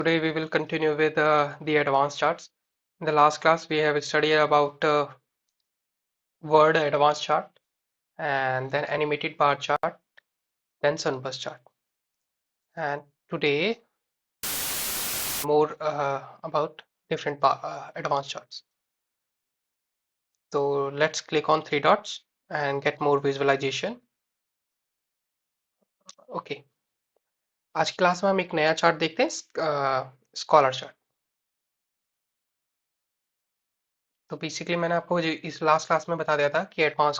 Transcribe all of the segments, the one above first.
Today we will continue with the advanced charts. In the last class we have studied about word advanced chart and then animated bar chart, then sunburst chart. And today more about different advanced charts. So let's click on three dots and get more visualization. Okay, आज की class में हम एक नया chart देखते हैं, scholar chart. तो basically मैंने आपको इस लास्ट क्लास में बता दिया था कि एडवांस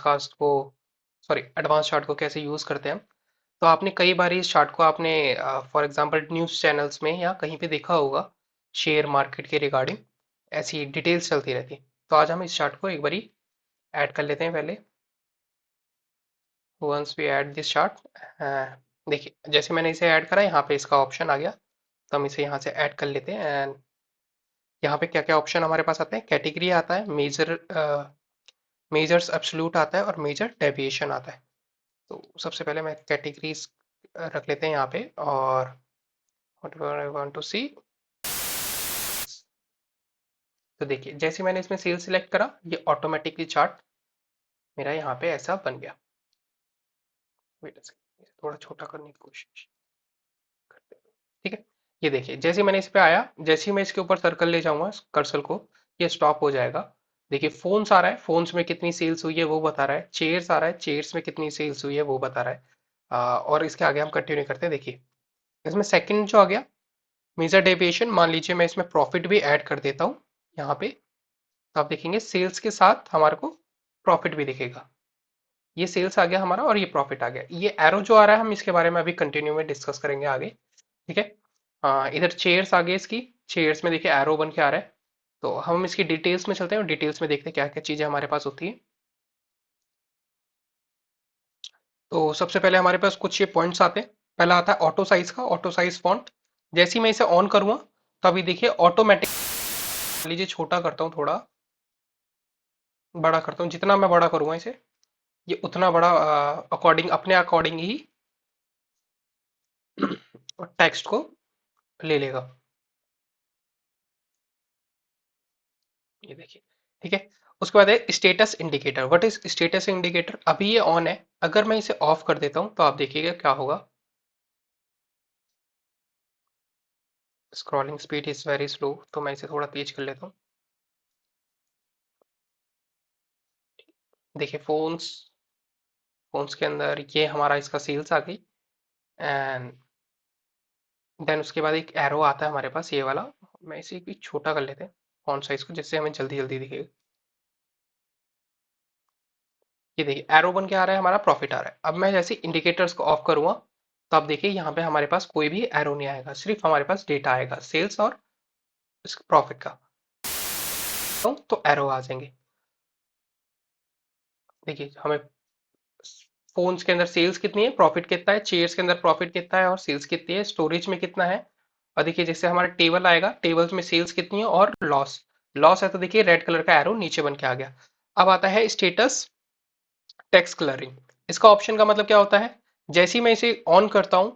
चार्ट को कैसे यूज करते हैं हम। तो आपने कई बार इस चार्ट को आपने फॉर एग्जांपल न्यूज़ चैनल्स में या कहीं पे देखा होगा, शेयर मार्केट के रिगार्डिंग ऐसी डिटेल्स चलती रहती है। तो आज हम इस चार्ट को एक बारी ऐड कर लेते हैं पहले। Once we add this chart, देखिए जैसे मैंने इसे ऐड करा, यहाँ पे इसका ऑप्शन आ गया, तो हम इसे यहाँ से ऐड कर लेते हैं। एंड यहाँ पे क्या क्या ऑप्शन हमारे पास आते हैं, कैटेगरी आता है, मेजर्स एब्सोल्यूट आता है और मेजर डेविएशन आता है। तो सबसे पहले मैं कैटेगरीज रख लेते हैं यहाँ पे, और whatever I want to see। तो देखिए जैसे मैंने इसमें सेल सिलेक्ट करा, ये ऑटोमेटिकली चार्ट मेरा यहाँ पे ऐसा बन गया। वेट अ सेकंड, थोड़ा छोटा करने की कोशिश करते हैं। ठीक है, ये देखिए जैसे मैंने इस पे आया, जैसे ही मैं इसके ऊपर सर्कल ले जाऊंगा कर्सर को, ये स्टॉप हो जाएगा। देखिए फोन्स आ रहा है, फोन्स में कितनी सेल्स हुई है वो बता रहा है। चेयर्स आ रहा है, चेयर्स में कितनी सेल्स हुई है वो बता रहा है। और इसके आगे हम कंटिन्यू करते हैं। देखिए इसमें सेकंड जो आ गया, मेजर डेविएशन, मान लीजिए मैं इसमें प्रॉफिट भी ऐड कर देता हूँ यहाँ पे, तो आप देखेंगे सेल्स के साथ हमारे को प्रॉफिट भी दिखेगा। ये सेल्स आ गया हमारा और ये प्रॉफिट आ गया। ये एरो जो आ रहा है हम इसके बारे में अभी कंटिन्यू में डिस्कस करेंगे आगे। ठीक है, इधर चेयर्स आ गई, इसकी चेयर्स में देखिए एरो बन के आ रहा है। तो हम इसकी डिटेल्स में चलते हैं और डिटेल्स में देखते हैं क्या क्या चीजें हमारे पास होती है। तो सबसे पहले हमारे पास कुछ ये पॉइंट्स आते हैं। पहला आता है ऑटो साइज का, ऑटो साइज फॉन्ट। जैसे ही मैं इसे ऑन करूंगा तो अभी देखिए ऑटोमेटिक, लीजिए छोटा करता हूँ, थोड़ा बड़ा करता हूँ। जितना मैं बड़ा करूंगा इसे, ये उतना बड़ा अकॉर्डिंग अपने अकॉर्डिंग ही टेक्स्ट को ले लेगा। ये देखिए, ठीक है। उसके बाद है status indicator. What is status indicator? अभी ये ऑन है, अगर मैं इसे ऑफ कर देता हूं तो आप देखिएगा क्या होगा। Scrolling speed is very slow, तो मैं इसे थोड़ा तेज कर लेता हूँ। देखिए फोन्स, फोन्स के अंदर ये हमारा इसका सेल्स आ गई। एंड देन उसके बाद एक एरो आता है हमारे पास, ये वाला। मैं इसे भी छोटा कर लेते हैं फॉन्ट साइज को, जिससे हमें जल्दी जल्दी दिखेगा। ये देखिए एरो बन के आ रहा है, हमारा प्रॉफिट आ रहा है। अब मैं जैसे इंडिकेटर्स को ऑफ करूंगा तो आप देखिए यहाँ पे हमारे पास कोई भी एरो नहीं आएगा, सिर्फ हमारे पास डेटा आएगा सेल्स और प्रॉफिट का। तो एरो आ जाएंगे। देखिए हमें फोन्स के अंदर सेल्स कितनी है, प्रॉफिट कितना है, चेयर्स के अंदर प्रॉफिट कितना है और सेल्स कितनी है, स्टोरेज में कितना है। और देखिए जैसे हमारा टेबल आएगा, टेबल्स में सेल्स कितनी है और लॉस, लॉस है तो देखिए रेड कलर का एरो नीचे बन के आ गया। अब आता है स्टेटस टेक्स्ट कलरिंग। इसका ऑप्शन का मतलब क्या होता है, जैसे ही मैं इसे ऑन करता हूं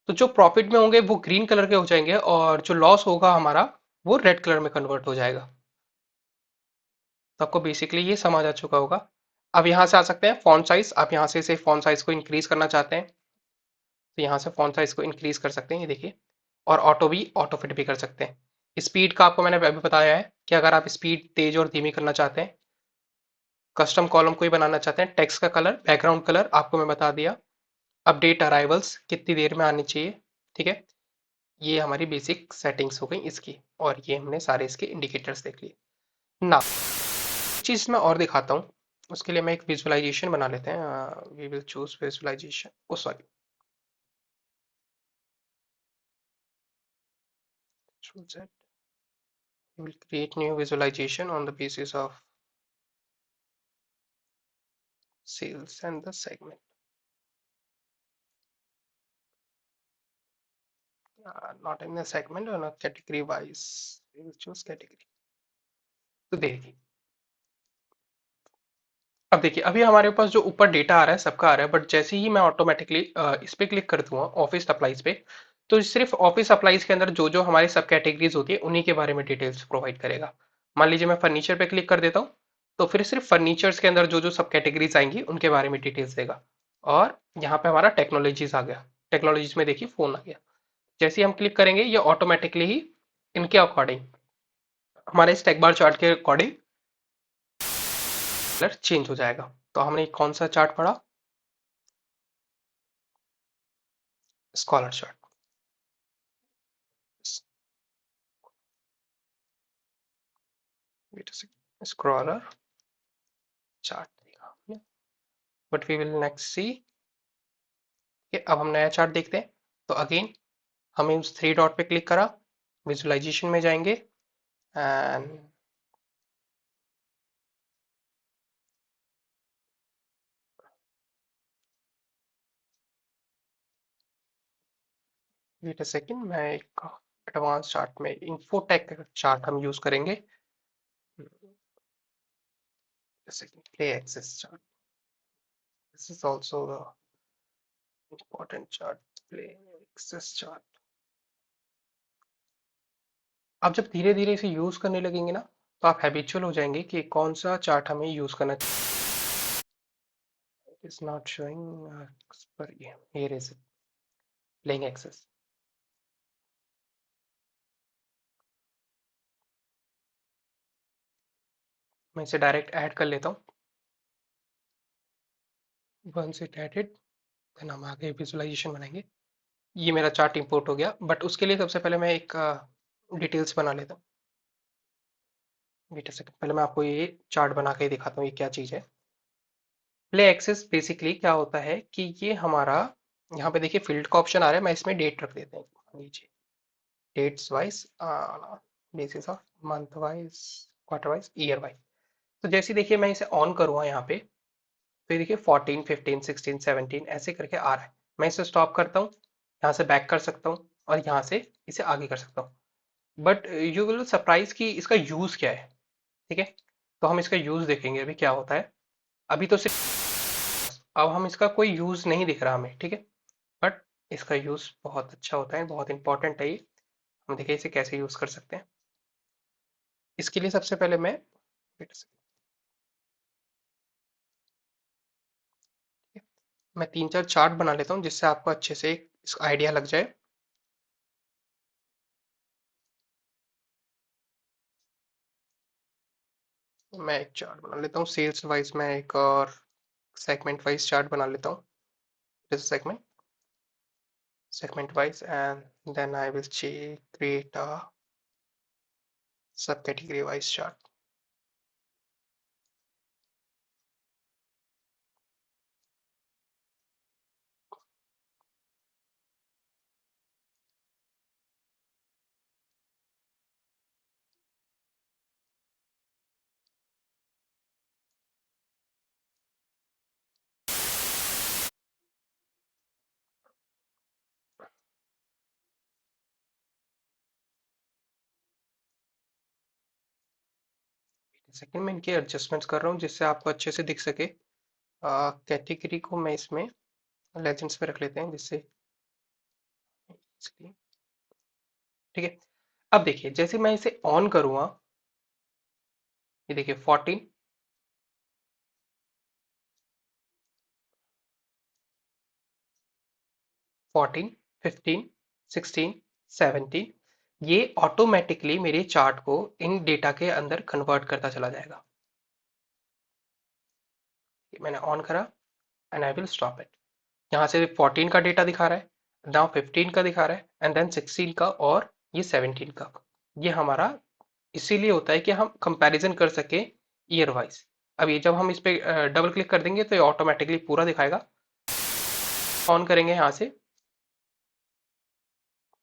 तो जो प्रॉफिट में होंगे वो ग्रीन कलर के हो जाएंगे और जो लॉस होगा हमारा वो रेड कलर में कन्वर्ट हो जाएगा। तो आपको बेसिकली ये समझ आ चुका होगा। अब यहाँ से आ सकते हैं फॉन्ट साइज। आप यहाँ से इसे फॉन्ट साइज को इंक्रीज करना चाहते हैं तो यहाँ से फॉन्ट साइज को इंक्रीज कर सकते हैं, ये देखिए। और ऑटो फिट भी कर सकते हैं। स्पीड का आपको मैंने अभी बताया है कि अगर आप स्पीड तेज और धीमी करना चाहते हैं, कस्टम कॉलम कोई बनाना चाहते हैं, टेक्स्ट का कलर, बैकग्राउंड कलर आपको मैं बता दिया। अपडेट अराइवल्स कितनी देर में आनी चाहिए। ठीक है, ये हमारी बेसिक सेटिंग्स हो गई इसकी, और ये हमने सारे इसके इंडिकेटर्स देख लिए ना। चीज मैं और दिखाता हूँ, उसके लिए मैं एक विजुअलाइजेशन बना लेते हैं। We will choose visualisation, oh sorry, choose it. We will create new visualization on the basis of sales and the segment. Not in the segment, on a category wise we will choose category। तो देखिए, अब देखिए अभी हमारे पास जो ऊपर data आ रहा है सबका आ रहा है, बट जैसे ही मैं ऑटोमेटिकली इस पे क्लिक कर दूंगा ऑफिस सप्लाईज पे, तो सिर्फ ऑफिस सप्लाईज के अंदर जो जो हमारी सब कैटेगरीज होती है उन्हीं के बारे में डिटेल्स प्रोवाइड करेगा। मान लीजिए मैं फर्नीचर पे क्लिक कर देता हूँ, तो फिर सिर्फ फर्नीचर्स के अंदर जो जो सब कैटेगरीज आएंगी उनके बारे में डिटेल्स देगा। और यहाँ पे हमारा टेक्नोलॉजीज आ गया। टेक्नोलॉजीज में देखिए फोन आ गया। जैसे ही हम क्लिक करेंगे ये ऑटोमेटिकली ही इनके अकॉर्डिंग, हमारे स्टैक बार चार्ट के अकॉर्डिंग कलर चेंज हो जाएगा। तो हमने कौन सा चार्ट पढ़ा? Scholar chart. Scroller chart. But we will next see. अब हम नया चार्ट देखते हैं। तो अगेन हमें उस थ्री डॉट पे क्लिक करा, विजुअलाइजेशन में जाएंगे एंड वेट अ सेकंड, मैं एक एडवांस चार्ट में इन्फोटेक चार्ट हम यूज करेंगे। Play axis chart, this is also the important chart, play axis chart. आप जब धीरे धीरे इसे यूज करने लगेंगे ना, तो आप हैबिचुअल हो जाएंगे कि कौन सा चार्ट हमें यूज करना चाहिए। इज नॉट शोइंग, पर here is it, playing axis. मैं इसे डायरेक्ट ऐड कर लेता हूँ। वंस इट एडेड, देन हम आगे विजुअलाइजेशन बनाएंगे। ये मेरा चार्ट इंपोर्ट हो गया, बट उसके लिए सबसे पहले मैं एक डिटेल्स बना लेता हूँ। वेट अ सेकंड, पहले मैं आपको ये चार्ट बना के दिखाता हूँ ये क्या चीज़ है। प्ले एक्सेस बेसिकली क्या होता है कि ये हमारा, यहाँ पे देखिए फील्ड का ऑप्शन आ रहा है, मैं इसमें डेट रख देता हूँ नीचे, dates wise, basis of month wise, quarter wise, year wise. तो जैसे देखिए मैं इसे ऑन करूँगा यहाँ पे, तो ये देखिए 14, 15, 16, 17 ऐसे करके आ रहा है। मैं इसे स्टॉप करता हूँ, यहाँ से बैक कर सकता हूँ और यहाँ से इसे आगे कर सकता हूँ। बट यू विल सरप्राइज कि इसका यूज क्या है। ठीक है, तो हम इसका यूज देखेंगे अभी क्या होता है। अभी तो सिर्फ अब हम इसका कोई यूज नहीं दिख रहा हमें, ठीक है, बट इसका यूज बहुत अच्छा होता है, बहुत इंपॉर्टेंट है ये। हम देखिए इसे कैसे यूज कर सकते हैं। इसके लिए सबसे पहले मैं wait a second, मैं तीन चार चार्ट बना लेता हूँ जिससे आपको अच्छे से इसका आइडिया लग जाए। मैं एक चार्ट बना लेता हूँ सेल्स वाइज, मैं एक और सेगमेंट वाइज चार्ट बना लेता हूँ। This segment, segment wise, and then I will create a subcategory wise chart। Second में इनके एडजस्टमेंट्स कर रहा हूँ जिससे आपको अच्छे से दिख सके। कैटेगरी को मैं इसमें लेजेंड्स में रख लेते हैं जिससे इसलिए, ठीक है। अब देखिए जैसे मैं इसे ऑन करूँगा, ये देखिए 14, 14, 15, 16, 17, ये ऑटोमेटिकली मेरे चार्ट को इन डेटा के अंदर कन्वर्ट करता चला जाएगा। मैंने ऑन करा and I will stop it. यहाँ से 14 का डेटा दिखा रहा है, नाउ 15 का दिखा रहा है, एंड देन 16 का और ये 17 का। ये हमारा इसीलिए होता है कि हम कंपैरिजन कर सके ईयर वाइज। अब ये जब हम इस पे डबल क्लिक कर देंगे तो ये ऑटोमेटिकली पूरा दिखाएगा। ऑन करेंगे यहाँ से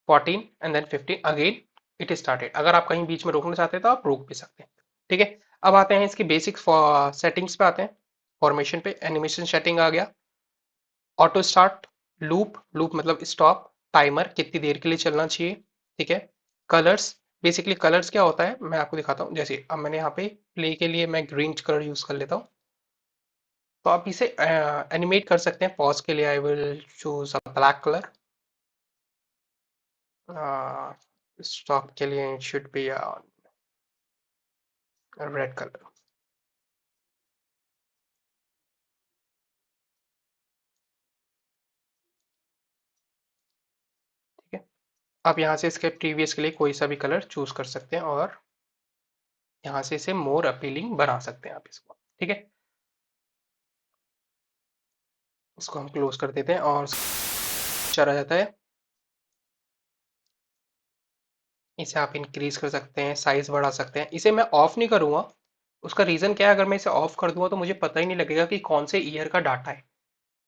14 and then 15 again it started. अगर आप कहीं बीच में रोकना चाहते हैं तो आप रोक भी सकते हैं। ठीक है, अब आते हैं इसकी बेसिक सेटिंग्स पे आते हैं। फॉर्मेशन पे एनिमेशन सेटिंग आ गया, ऑटो स्टार्ट, लूप, लूप मतलब स्टॉप, टाइमर कितनी देर के लिए चलना चाहिए। ठीक है, कलर्स, बेसिकली कलर्स क्या होता है मैं आपको दिखाता हूँ। जैसे अब मैंने यहाँ पे प्ले के लिए मैं ग्रीन कलर यूज कर लेता हूँ, तो आप इसे एनिमेट कर सकते हैं। पॉज के लिए I will choose a black colour. Stock के लिए शुड बी रेड कलर। ठीक है, आप यहाँ से इसके प्रीवियस के लिए कोई सा भी कलर चूज कर सकते हैं और यहाँ से इसे मोर अपीलिंग बना सकते हैं आप इसको। ठीक है, इसको हम क्लोज कर देते हैं और चला जाता है। इसे आप इंक्रीज कर सकते हैं, साइज बढ़ा सकते हैं। इसे मैं ऑफ नहीं करूंगा, उसका रीजन क्या है, अगर मैं इसे ऑफ कर दूंगा तो मुझे पता ही नहीं लगेगा कि कौन से ईयर का डाटा है,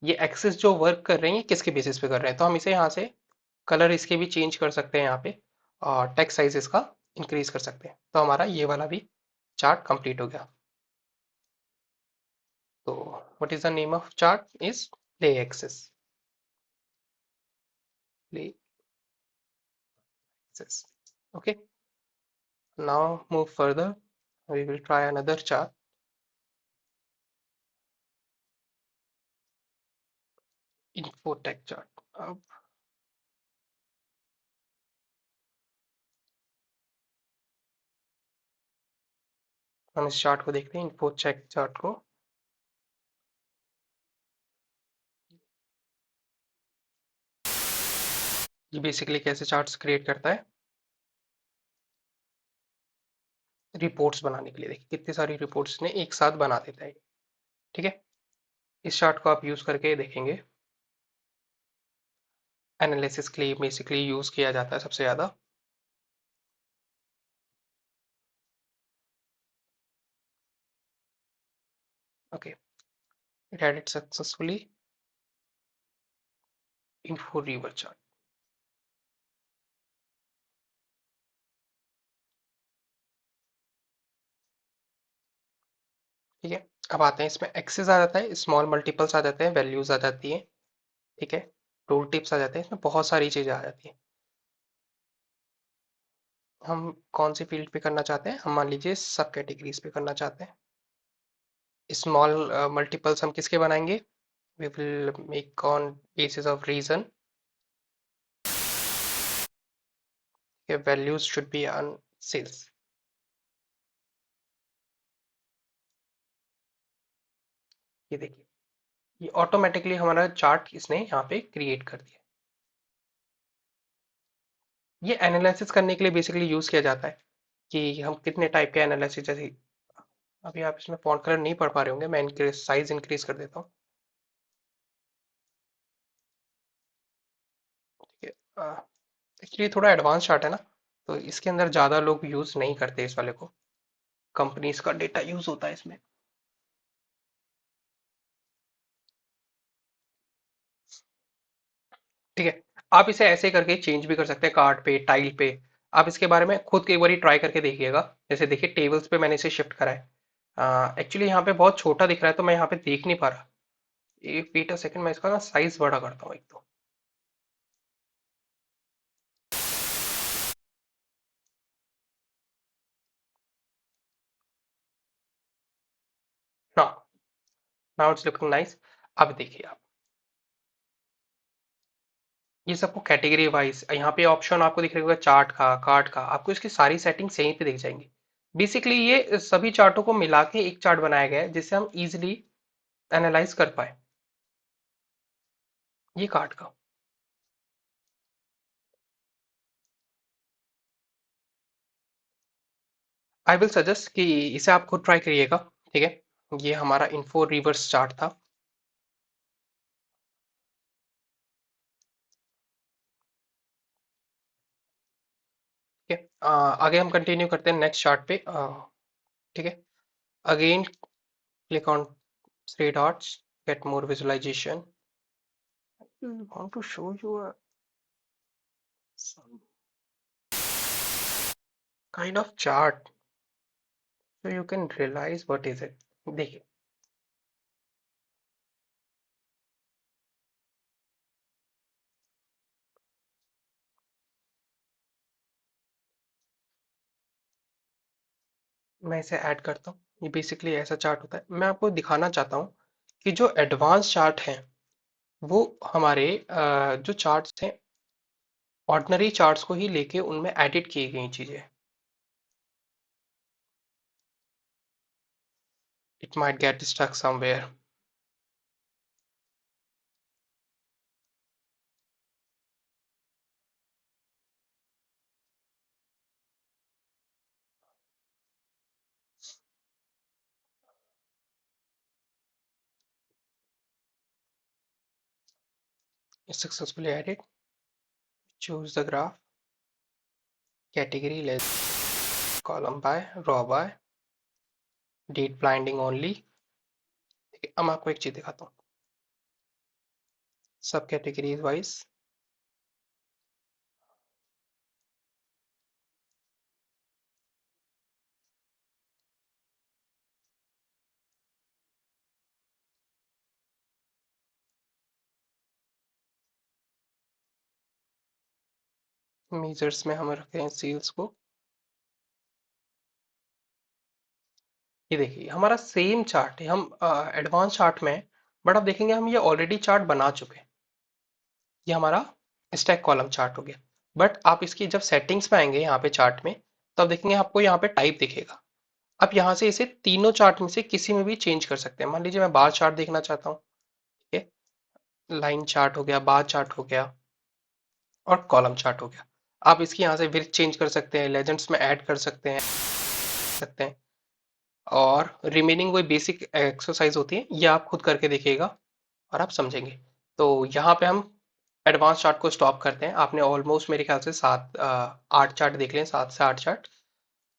ये एक्सेस जो वर्क कर रहे हैं ये किसके बेसिस पे कर रहे हैं। तो हम इसे यहाँ से कलर इसके भी चेंज कर सकते हैं यहाँ पे, और टेक्स्ट साइज इसका इंक्रीज कर सकते हैं। तो हमारा ये वाला भी चार्ट कंप्लीट हो गया। तो what is the name of chart is play axis. Play axis. Okay, now move further, we will try another chart, infotech chart। अब हम इस चार्ट को देखते हैं, infotech चार्ट को। ये बेसिकली कैसे चार्ट्स क्रिएट करता है, रिपोर्ट्स बनाने के लिए। देखिए कितनी सारी रिपोर्ट्स ने एक साथ बना देता है। ठीक है, इस चार्ट को आप यूज करके देखेंगे, एनालिसिस के लिए बेसिकली यूज किया जाता है सबसे ज्यादा। Okay, it had it successfully info river chart। ठीक है, अब आते हैं इसमें एक्सेस आ जाता है, स्मॉल मल्टीपल्स आ जाते हैं, वैल्यूज आ जाती है। ठीक है, टूल टिप्स आ जाते हैं, इसमें बहुत सारी चीजें आ जाती हैं। हम कौन सी फील्ड पे करना चाहते हैं, हम मान लीजिए सब कैटेगरीज पे करना चाहते हैं। स्मॉल मल्टीपल्स हम किसके बनाएंगे, we will make on basis of region, values should be on sales. ये देखिए, ये ऑटोमेटिकली हमारा चार्ट इसने यहाँ पे क्रिएट कर दिया। ये एनालिसिस करने के लिए बेसिकली यूज किया जाता है कि हम कितने टाइप के एनालिसिस, जैसे अभी आप इसमें फॉन्ट कलर नहीं पढ़ पा रहे होंगे, मैं इनक्रीज साइज इंक्रीज कर देता हूँ। ठीक है, एक्चुअली थोड़ा एडवांस चार्ट है ना, तो इसके अंदर ज़्यादा लोग यूज़ नहीं करते इस वाले को, कंपनीज का डेटा यूज़ होता है इसमें। ठीक है, आप इसे ऐसे करके चेंज भी कर सकते हैं, कार्ड पे, टाइल पे। आप इसके बारे में खुद एक बार ट्राई करके देखिएगा। जैसे देखिए टेबल्स पे मैंने इसे शिफ्ट करा है, एक्चुअली यहाँ पे बहुत छोटा दिख रहा है तो मैं यहाँ पे देख नहीं पा रहा। एक वेट अ सेकंड, मैं इसका ना साइज बड़ा करता हूँ एक तो। ना, नाउ इट्स लुकिंग नाइस। अब देखिए आप, ये सबको कैटेगरी वाइज यहाँ पे ऑप्शन आपको दिख रहा होगा, चार्ट का, कार्ड का, आपको इसकी सारी सेटिंग्स यहीं पे दिख जाएंगी। बेसिकली ये सभी चार्टों को मिला के एक चार्ट बनाया गया है जिससे हम इजिली एनालाइज कर पाए। ये कार्ड का, आई विल सजेस्ट कि इसे आप खुद ट्राई करिएगा। ठीक है, ये हमारा इन्फो रिवर्स चार्ट था। ठीक है, आगे हम कंटिन्यू करते हैं नेक्स्ट चार्ट पे। ठीक है, again click on three dots, get more visualisation, want to show you some kind of chart so you can realize what is it। देखिए, मैं इसे ऐड करता हूँ। ये बेसिकली ऐसा चार्ट होता है, मैं आपको दिखाना चाहता हूँ कि जो एडवांस चार्ट हैं वो हमारे जो चार्ट्स हैं ऑर्डिनरी चार्ट्स को ही लेके उनमें एडिट की गई चीजें। It might get stuck somewhere. Successfully edit. Choose the graph category less column by row by date blinding only. ठीक है, अब मैं आपको एक चीज दिखाता हूँ। सब कैटेगरीज वाइज मेजर्स में हम रखते हैं सेल्स को। ये देखिए हमारा सेम चार्ट है, हम एडवांस चार्ट में हैं, बट आप देखेंगे हम ये ऑलरेडी चार्ट बना चुके हैं। ये हमारा स्टैक कॉलम चार्ट हो गया। बट आप इसकी जब सेटिंग्स में आएंगे यहाँ पे चार्ट में, तब देखेंगे आपको यहाँ पे टाइप दिखेगा। आप यहाँ से इसे तीनों चार्ट में से किसी में भी चेंज कर सकते हैं। मान लीजिए मैं बार चार्ट देखना चाहता हूँ। ठीक है, लाइन चार्ट हो गया, बार चार्ट हो गया और कॉलम चार्ट हो गया। आप इसकी यहाँ से विड्थ चेंज कर सकते हैं, लेजेंड्स में ऐड कर सकते हैं। और रिमेनिंग वही बेसिक एक्सरसाइज होती है, ये आप खुद करके देखिएगा और आप समझेंगे। तो यहाँ पे हम एडवांस चार्ट को स्टॉप करते हैं। आपने ऑलमोस्ट मेरे ख्याल से 8 चार्ट देख लें, 7 से 8 चार्ट।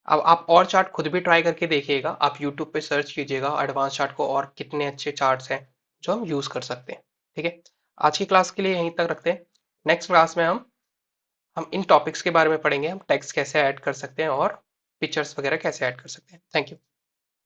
अब आप और चार्ट खुद भी ट्राई करके देखिएगा। आप यूट्यूब पे सर्च कीजिएगा एडवांस चार्ट को, और कितने अच्छे चार्ट्स हैं जो हम यूज़ कर सकते हैं। ठीक है, आज की क्लास के लिए यहीं तक रखते हैं। नेक्स्ट क्लास में हम इन टॉपिक्स के बारे में पढ़ेंगे। हम टेक्स्ट कैसे ऐड कर सकते हैं और पिक्चर्स वगैरह कैसे ऐड कर सकते हैं। Thank you.